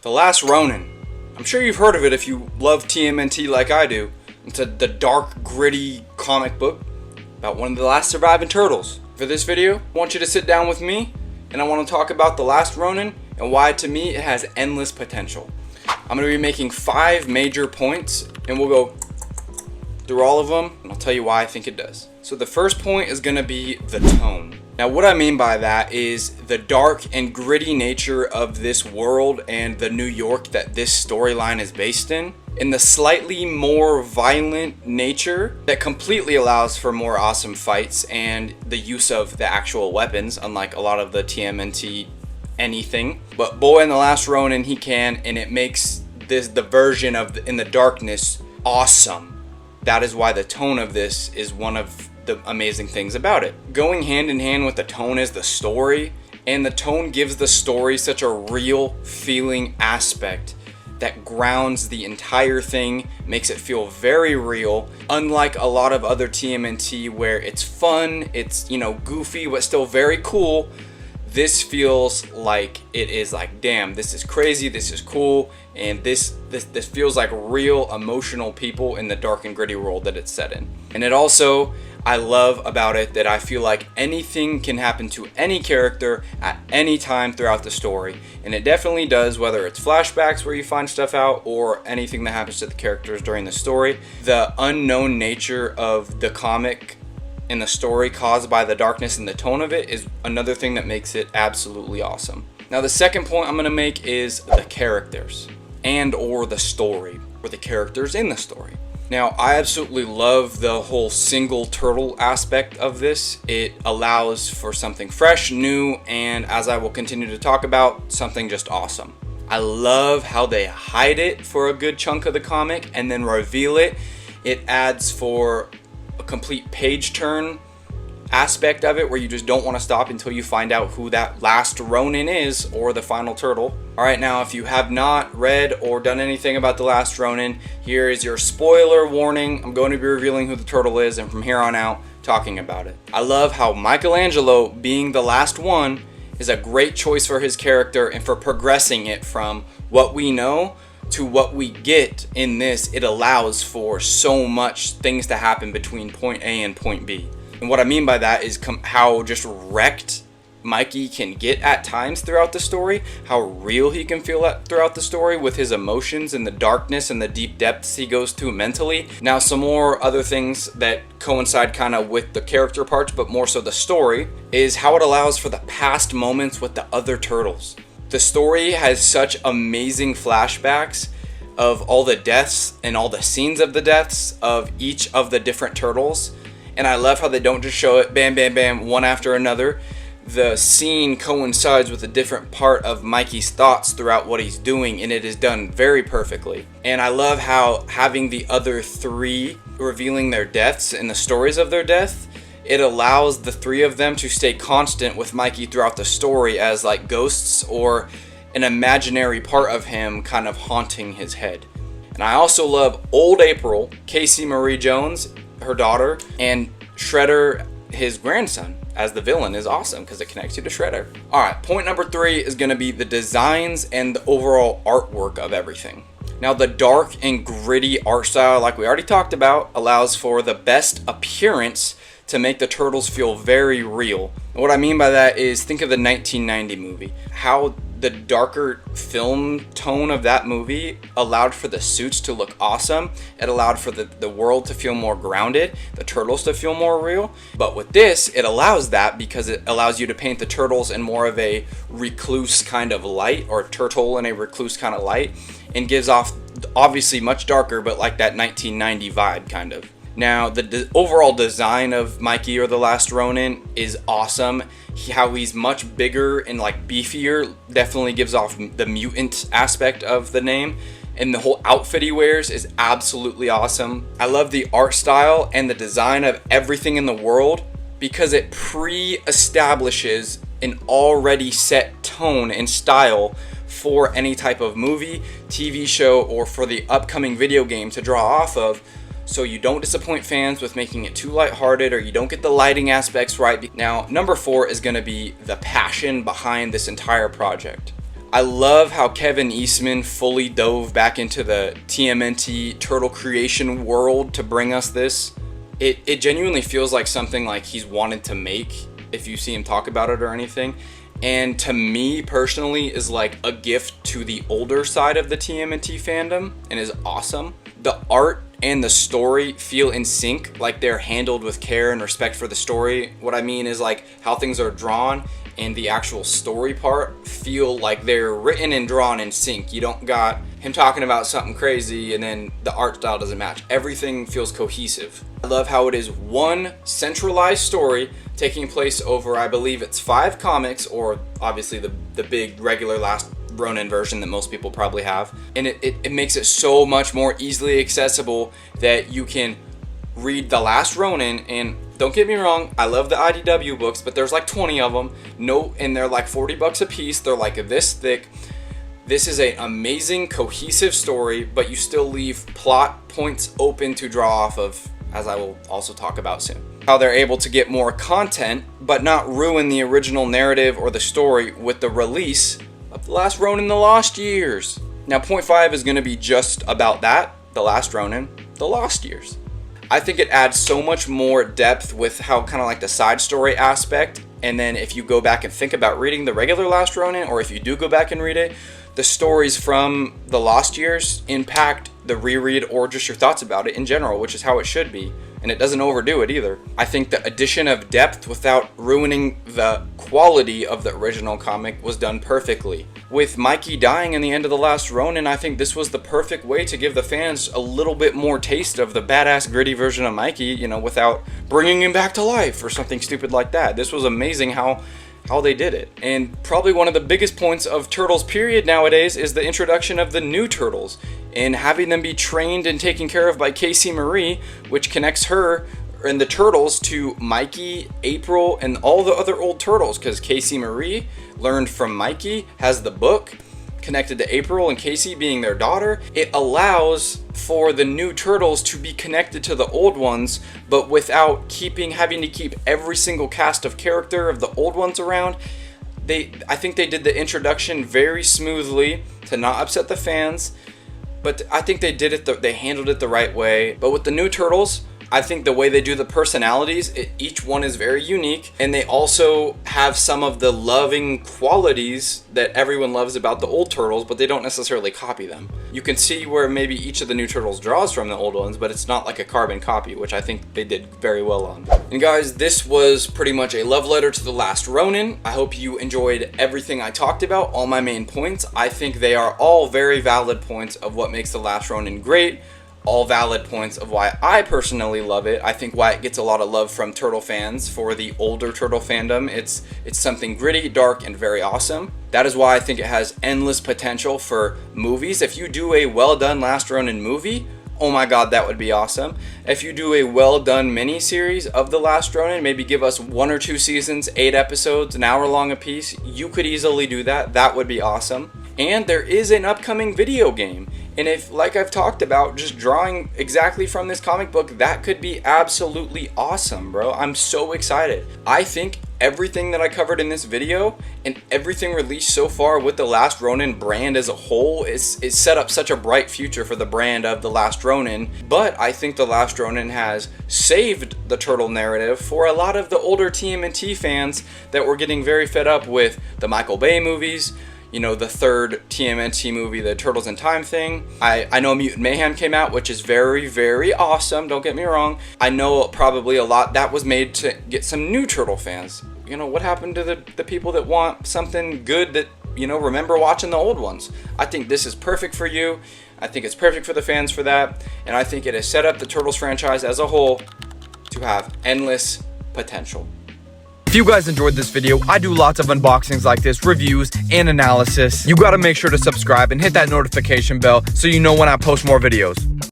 The Last Ronin. I'm sure you've heard of it if you love TMNT like I do. It's the dark, gritty comic book about one of the last surviving turtles. For this video, I want you to sit down with me and I want to talk about The Last Ronin and why to me it has endless potential. I'm going to be making 5 major points and we'll go through all of them and I'll tell you why I think it does. So the first point is going to be the tone. Now what I mean by that is the dark and gritty nature of this world and the New York that this storyline is based in, and the slightly more violent nature that completely allows for more awesome fights and the use of the actual weapons, unlike a lot of the TMNT anything. But boy, in The Last Ronin he can, and it makes this the version of In the Darkness awesome. That is why the tone of this is one of the amazing things about it. Going hand in hand with the tone is the story, and the tone gives the story such a real feeling aspect that grounds the entire thing, makes it feel very real, unlike a lot of other TMNT where it's fun, it's, you know, goofy but still very cool. This feels like it is like, damn, this is crazy, this is cool, and this feels like real emotional people in the dark and gritty world that it's set in. And it also, I love about it that I feel like anything can happen to any character at any time throughout the story. And it definitely does, whether it's flashbacks where you find stuff out or anything that happens to the characters during the story. The unknown nature of the comic and the story caused by the darkness and the tone of it is another thing that makes it absolutely awesome. Now the second point I'm going to make is the characters and or the story, or the characters in the story. Now, I absolutely love the whole single turtle aspect of this. It allows for something fresh, new, and as I will continue to talk about, something just awesome. I love how they hide it for a good chunk of the comic and then reveal it. It adds for a complete page turn aspect of it where you just don't want to stop until you find out who that last Ronin is, or the final turtle. Alright, now if you have not read or done anything about The Last Ronin, here is your spoiler warning. I'm going to be revealing who the turtle is, and from here on out talking about it. I love how Michelangelo, being the last one, is a great choice for his character and for progressing it from what we know to what we get in this. It allows for so much things to happen between point A and point B. And what I mean by that is how just wrecked Mikey can get at times throughout the story, how real he can feel throughout the story with his emotions and the darkness and the deep depths he goes to mentally. Now some more other things that coincide kind of with the character parts, but more so the story, is how it allows for the past moments with the other turtles. The story has such amazing flashbacks of all the deaths and all the scenes of the deaths of each of the different turtles. And I love how they don't just show it bam, bam, bam, one after another. The scene coincides with a different part of Mikey's thoughts throughout what he's doing, and it is done very perfectly. And I love how having the other 3 revealing their deaths and the stories of their death, it allows the 3 of them to stay constant with Mikey throughout the story as like ghosts or an imaginary part of him kind of haunting his head. And I also love Old April, Casey Marie Jones, her daughter, and Shredder, his grandson, as the villain is awesome because it connects you to Shredder. Alright, point number 3 is going to be the designs and the overall artwork of everything. Now the dark and gritty art style, like we already talked about, allows for the best appearance to make the turtles feel very real. And what I mean by that is, think of the 1990 movie. How the darker film tone of that movie allowed for the suits to look awesome. It allowed for the world to feel more grounded, the turtles to feel more real. But with this, it allows that because it allows you to paint the turtles in more of a recluse kind of light, or turtle in a recluse kind of light, and gives off obviously much darker, but like that 1990 vibe kind of. Now, the overall design of Mikey or The Last Ronin is awesome. How he's much bigger and like beefier definitely gives off the mutant aspect of the name. And the whole outfit he wears is absolutely awesome. I love the art style and the design of everything in the world because it pre-establishes an already set tone and style for any type of movie, TV show, or for the upcoming video game to draw off of. So you don't disappoint fans with making it too lighthearted, or you don't get the lighting aspects right. Now, number 4 is going to be the passion behind this entire project. I love how Kevin Eastman fully dove back into the TMNT turtle creation world to bring us this. It genuinely feels like something like he's wanted to make if you see him talk about it or anything. And to me personally is like a gift to the older side of the TMNT fandom and is awesome. The art and the story feel in sync, like they're handled with care and respect for the story. What I mean is like how things are drawn and the actual story part feel like they're written and drawn in sync. You don't got him talking about something crazy and then the art style doesn't match. Everything feels cohesive. I love how it is one centralized story taking place over, I believe it's 5 comics, or obviously the big regular Last Ronin version that most people probably have. And it makes it so much more easily accessible that you can read The Last Ronin. And don't get me wrong, I love the IDW books, but there's like 20 of them. And they're like $40 a piece. They're like this thick. This is an amazing, cohesive story, but you still leave plot points open to draw off of, as I will also talk about soon. How they're able to get more content, but not ruin the original narrative or the story with the release of The Last Ronin The Lost Years. Now, point 5 is going to be just about that, The Last Ronin, The Lost Years. I think it adds so much more depth with how kind of like the side story aspect. And then if you go back and think about reading the regular Last Ronin, or if you do go back and read it, the stories from The Lost Years impact the reread or just your thoughts about it in general, which is how it should be. And it doesn't overdo it either. I think the addition of depth without ruining the quality of the original comic was done perfectly. With Mikey dying in the end of The Last Ronin, I think this was the perfect way to give the fans a little bit more taste of the badass gritty version of Mikey, you know, without bringing him back to life or something stupid like that. This was amazing how they did it. And probably one of the biggest points of Turtles period nowadays is the introduction of the new Turtles and having them be trained and taken care of by Casey Marie, which connects her and the Turtles to Mikey, April, and all the other old Turtles, because Casey Marie learned from Mikey, has the book connected to April and Casey being their daughter. It allows for the new Turtles to be connected to the old ones, but without having to keep every single cast of character of the old ones around. I think they did the introduction very smoothly to not upset the fans, but I think they did it. They handled it the right way. But with the new Turtles, I think the way they do the personalities, each one is very unique, and they also have some of the loving qualities that everyone loves about the old Turtles, but they don't necessarily copy them. You can see where maybe each of the new Turtles draws from the old ones, but it's not like a carbon copy, which I think they did very well on. And guys, this was pretty much a love letter to The Last Ronin. I hope you enjoyed everything I talked about, all my main points. I think they are all very valid points of what makes The Last Ronin great. All valid points of why I personally love it. I think why it gets a lot of love from Turtle fans for the older Turtle fandom. It's something gritty, dark, and very awesome. That is why I think it has endless potential for movies. If you do a well done Last Ronin movie, oh my god, that would be awesome. If you do a well done mini-series of The Last Ronin, maybe give us 1 or 2 seasons, 8 episodes, an hour long a piece, you could easily do that. That would be awesome. And there is an upcoming video game. And if, like I've talked about, just drawing exactly from this comic book, that could be absolutely awesome, bro. I'm so excited. I think everything that I covered in this video and everything released so far with the Last Ronin brand as a whole is set up such a bright future for the brand of the Last Ronin. But I think the Last Ronin has saved the Turtle narrative for a lot of the older TMNT fans that were getting very fed up with the Michael Bay movies. You know, the third TMNT movie, the Turtles in Time thing. I know Mutant Mayhem came out, which is very, very awesome. Don't get me wrong. I know probably a lot that was made to get some new Turtle fans. You know, what happened to the people that want something good that, you know, remember watching the old ones? I think this is perfect for you. I think it's perfect for the fans for that. And I think it has set up the Turtles franchise as a whole to have endless potential. If you guys enjoyed this video, I do lots of unboxings like this, reviews, and analysis. You gotta make sure to subscribe and hit that notification bell so you know when I post more videos.